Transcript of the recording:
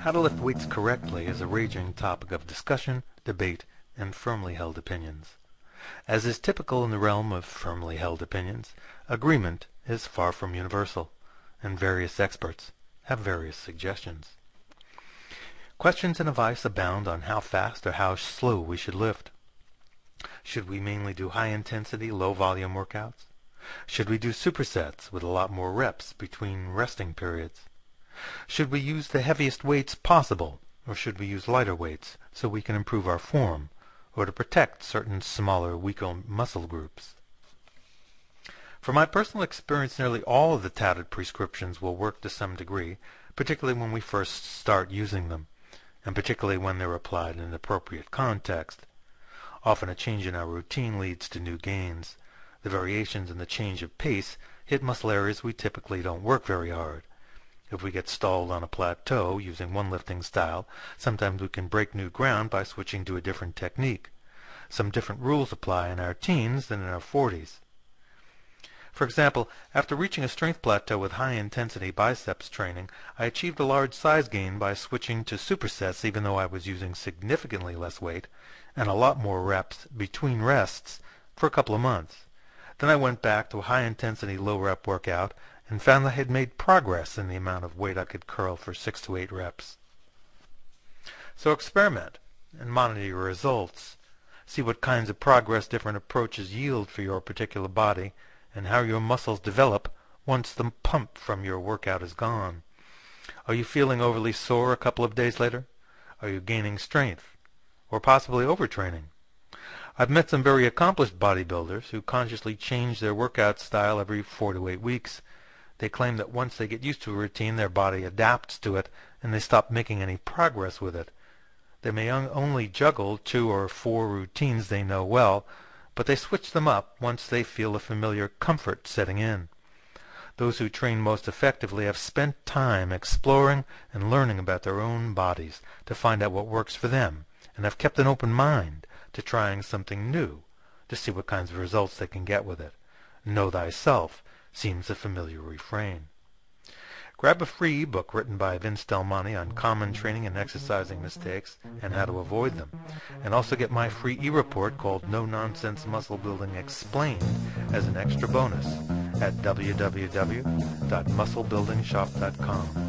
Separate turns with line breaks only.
How to lift weights correctly is a raging topic of discussion, debate, and firmly held opinions. As is typical in the realm of firmly held opinions, agreement is far from universal, and various experts have various suggestions. Questions and advice abound on how fast or how slow we should lift. Should we mainly do high-intensity, low-volume workouts? Should we do supersets with a lot more reps between resting periods? Should we use the heaviest weights possible, or should we use lighter weights so we can improve our form, or to protect certain smaller, weaker muscle groups? From my personal experience, nearly all of the touted prescriptions will work to some degree, particularly when we first start using them, and particularly when they're applied in an appropriate context. Often a change in our routine leads to new gains. The variations in the change of pace hit muscle areas we typically don't work very hard. If we get stalled on a plateau using one lifting style, sometimes we can break new ground by switching to a different technique. Some different rules apply in our teens than in our 40s. For example, after reaching a strength plateau with high-intensity biceps training, I achieved a large size gain by switching to supersets even though I was using significantly less weight and a lot more reps between rests for a couple of months. Then I went back to a high-intensity low-rep workout and found I had made progress in the amount of weight I could curl for 6 to 8 reps. So experiment and monitor your results. See what kinds of progress different approaches yield for your particular body and how your muscles develop once the pump from your workout is gone. Are you feeling overly sore a couple of days later? Are you gaining strength? Or possibly overtraining? I've met some very accomplished bodybuilders who consciously change their workout style every 4 to 8 weeks. They claim that once they get used to a routine, their body adapts to it, and they stop making any progress with it. They may only juggle 2 or 4 routines they know well, but they switch them up once they feel a familiar comfort setting in. Those who train most effectively have spent time exploring and learning about their own bodies to find out what works for them, and have kept an open mind to trying something new to see what kinds of results they can get with it. Know thyself seems a familiar refrain. Grab a free ebook written by Vince Del Monte on common training and exercising mistakes and how to avoid them. And also get my free e-report called No Nonsense Muscle Building Explained as an extra bonus at www.musclebuildingshop.com.